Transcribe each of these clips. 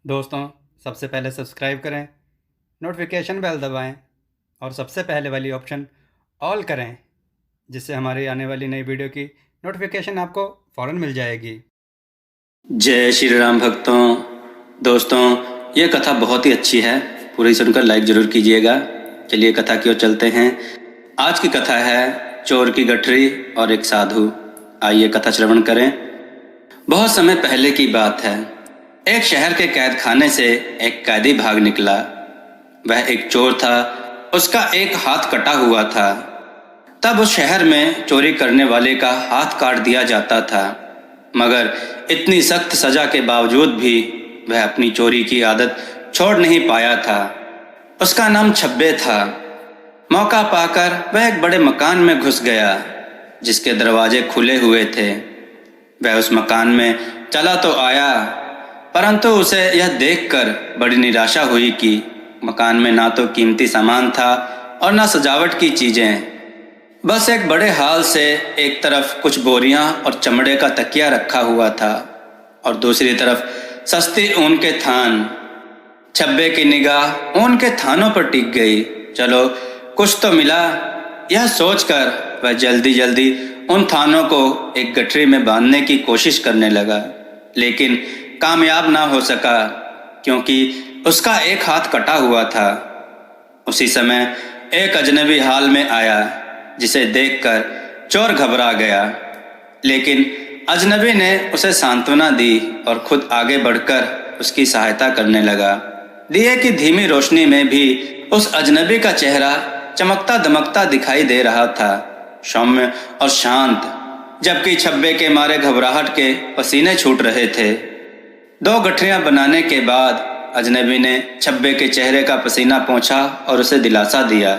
दोस्तों, सबसे पहले सब्सक्राइब करें, नोटिफिकेशन बेल दबाएं और सबसे पहले वाली ऑप्शन ऑल करें, जिससे हमारी आने वाली नई वीडियो की नोटिफिकेशन आपको फ़ौरन मिल जाएगी। जय श्री राम भक्तों। दोस्तों, ये कथा बहुत ही अच्छी है, पूरी सुनकर लाइक जरूर कीजिएगा। चलिए कथा की ओर चलते हैं। आज की कथा है चोर की गठरी और एक साधु। आइए कथा श्रवण करें। बहुत समय पहले की बात है। एक शहर के कैद खाने से एक कैदी भाग निकला। वह एक चोर था। उसका एक हाथ कटा हुआ था। तब उस शहर में चोरी करने वाले का हाथ काट दिया जाता था, मगर इतनी सख्त सजा के बावजूद भी वह अपनी चोरी की आदत छोड़ नहीं पाया था। उसका नाम छब्बे था। मौका पाकर वह एक बड़े मकान में घुस गया, जिसके दरवाजे खुले हुए थे। वह उस मकान में चला तो आया, परंतु उसे यह देखकर बड़ी निराशा हुई कि मकान में ना तो कीमती सामान था और ना सजावट की चीजें। बस एक बड़े हाल से एक तरफ कुछ बोरियां और चमड़े का तकिया रखा हुआ था और दूसरी तरफ सस्ती ऊन के थान। छब्बे की निगाह ऊन के थानों पर टिक गई। चलो कुछ तो मिला, यह सोचकर वह जल्दी जल्दी उन थानों को एक गठरी में बांधने की कोशिश करने लगा, लेकिन कामयाब ना हो सका, क्योंकि उसका एक हाथ कटा हुआ था। उसी समय एक अजनबी हाल में आया, जिसे देखकर चोर घबरा गया, लेकिन अजनबी ने उसे सांत्वना दी और खुद आगे बढ़कर उसकी सहायता करने लगा। दिए की धीमी रोशनी में भी उस अजनबी का चेहरा चमकता दमकता दिखाई दे रहा था, सौम्य और शांत, जबकि छब्बे के मारे घबराहट के पसीने छूट रहे थे। 2 गठरियां बनाने के बाद अजनबी ने छब्बे के चेहरे का पसीना पोंछा और उसे दिलासा दिया।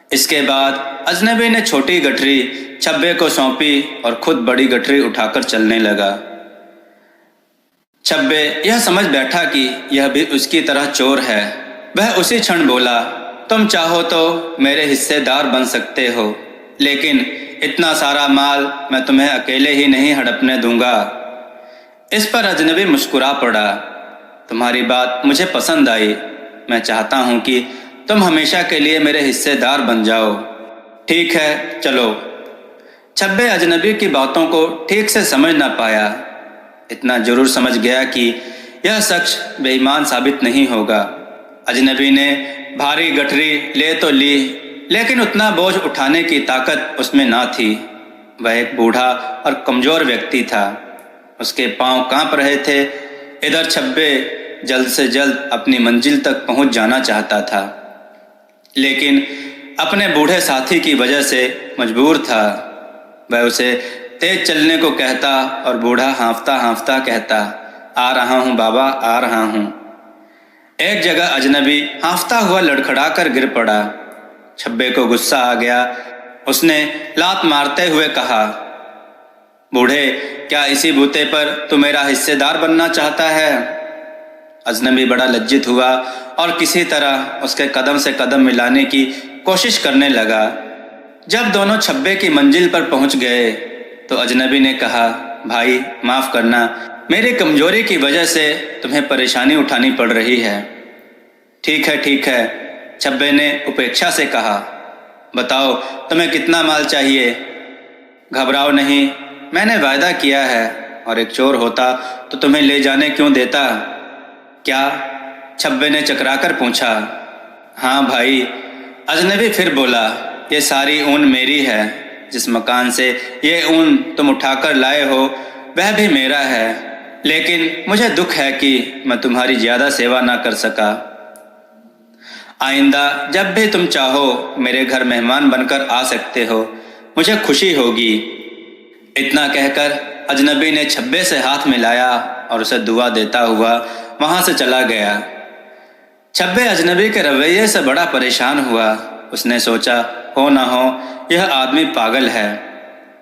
इसके बाद अजनबी ने छोटी गठरी छब्बे को सौंपी और खुद बड़ी गठरी उठाकर चलने लगा। छब्बे यह समझ बैठा कि यह भी उसकी तरह चोर है। वह उसी क्षण बोला, तुम चाहो तो मेरे हिस्सेदार बन सकते हो, लेकिन इतना सारा माल मैं तुम्हें अकेले ही नहीं हड़पने दूंगा। इस पर अजनबी मुस्कुरा पड़ा। तुम्हारी बात मुझे पसंद आई। मैं चाहता हूं कि तुम हमेशा के लिए मेरे हिस्सेदार बन जाओ। ठीक है, चलो। छब्बे अजनबी की बातों को ठीक से समझ ना पाया। इतना जरूर समझ गया कि यह शख्स बेईमान साबित नहीं होगा। अजनबी ने भारी गठरी ले तो ली, लेकिन उतना बोझ उठाने की ताकत उसमें ना थी। वह एक बूढ़ा और कमजोर व्यक्ति था। उसके पांव कांप रहे थे। इधर छब्बे जल्द से जल्द अपनी मंजिल तक पहुंच जाना चाहता था, लेकिन अपने बूढ़े साथी की वजह से मजबूर था। वह उसे तेज चलने को कहता और बूढ़ा हांफता हांफता कहता, आ रहा हूं बाबा, आ रहा हूं। एक जगह अजनबी हांफता हुआ लड़खड़ा कर गिर पड़ा। छब्बे को गुस्सा आ गया। उसने लात मारते हुए कहा, बूढ़े, क्या इसी बूते पर तू मेरा हिस्सेदार बनना चाहता है? अजनबी बड़ा लज्जित हुआ और किसी तरह उसके कदम से कदम मिलाने की कोशिश करने लगा। जब दोनों छब्बे की मंजिल पर पहुंच गए तो अजनबी ने कहा, भाई माफ करना, मेरी कमजोरी की वजह से तुम्हें परेशानी उठानी पड़ रही है। ठीक है ठीक है, छब्बे ने उपेक्षा से कहा। बताओ तुम्हें कितना माल चाहिए? घबराओ नहीं, मैंने वायदा किया है, और एक चोर होता तो तुम्हें ले जाने क्यों देता? क्या? छब्बे ने चकराकर पूछा। हाँ भाई, अजनबी फिर बोला, ये सारी ऊन मेरी है। जिस मकान से ये ऊन तुम उठाकर लाए हो वह भी मेरा है, लेकिन मुझे दुख है कि मैं तुम्हारी ज्यादा सेवा ना कर सका। आइंदा जब भी तुम चाहो मेरे घर मेहमान बनकर आ सकते हो, मुझे खुशी होगी। इतना कहकर अजनबी ने छब्बे से हाथ मिलाया और उसे दुआ देता हुआ वहां से चला गया। छब्बे अजनबी के रवैये से बड़ा परेशान हुआ। उसने सोचा, हो ना हो यह आदमी पागल है।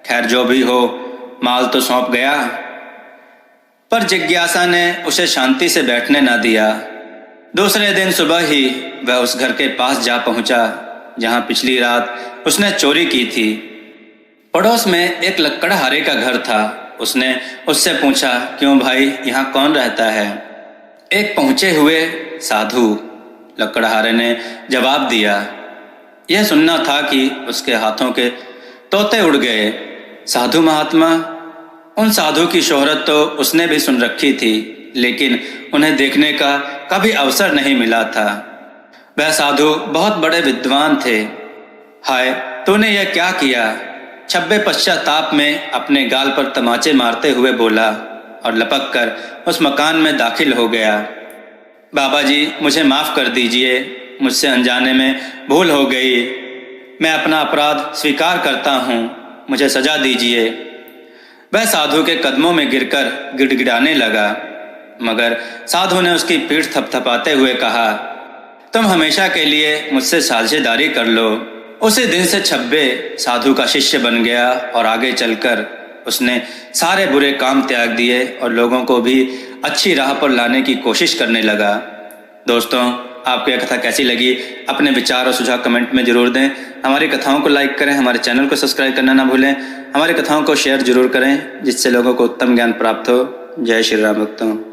खैर जो भी हो, माल तो सौंप गया। पर जिज्ञासा ने उसे शांति से बैठने न दिया। दूसरे दिन सुबह ही वह उस घर के पास जा पहुंचा जहां पिछली रात उसने चोरी की थी। पड़ोस में एक लकड़हारे का घर था। उसने उससे पूछा, क्यों भाई, यहाँ कौन रहता है? एक पहुंचे हुए साधु, लकड़हारे ने जवाब दिया। यह सुनना था कि उसके हाथों के तोते उड़ गए। साधु महात्मा, उन साधु की शोहरत तो उसने भी सुन रखी थी, लेकिन उन्हें देखने का कभी अवसर नहीं मिला था। वह साधु बहुत बड़े विद्वान थे। हाय, तूने यह क्या किया? छब्बे पश्चाताप में अपने गाल पर तमाचे मारते हुए बोला और लपक कर उस मकान में दाखिल हो गया। बाबा जी, मुझे माफ़ कर दीजिए, मुझसे अनजाने में भूल हो गई। मैं अपना अपराध स्वीकार करता हूँ, मुझे सजा दीजिए। वह साधु के कदमों में गिरकर गिड़गिड़ाने लगा, मगर साधु ने उसकी पीठ थपथपाते हुए कहा, तुम हमेशा के लिए मुझसे साझेदारी कर लो। उसी दिन से छब्बे साधु का शिष्य बन गया और आगे चलकर उसने सारे बुरे काम त्याग दिए और लोगों को भी अच्छी राह पर लाने की कोशिश करने लगा। दोस्तों, आपको यह कथा कैसी लगी? अपने विचार और सुझाव कमेंट में जरूर दें। हमारी कथाओं को लाइक करें, हमारे चैनल को सब्सक्राइब करना ना भूलें। हमारी कथाओं को शेयर जरूर करें, जिससे लोगों को उत्तम ज्ञान प्राप्त हो। जय श्री राम भक्तों।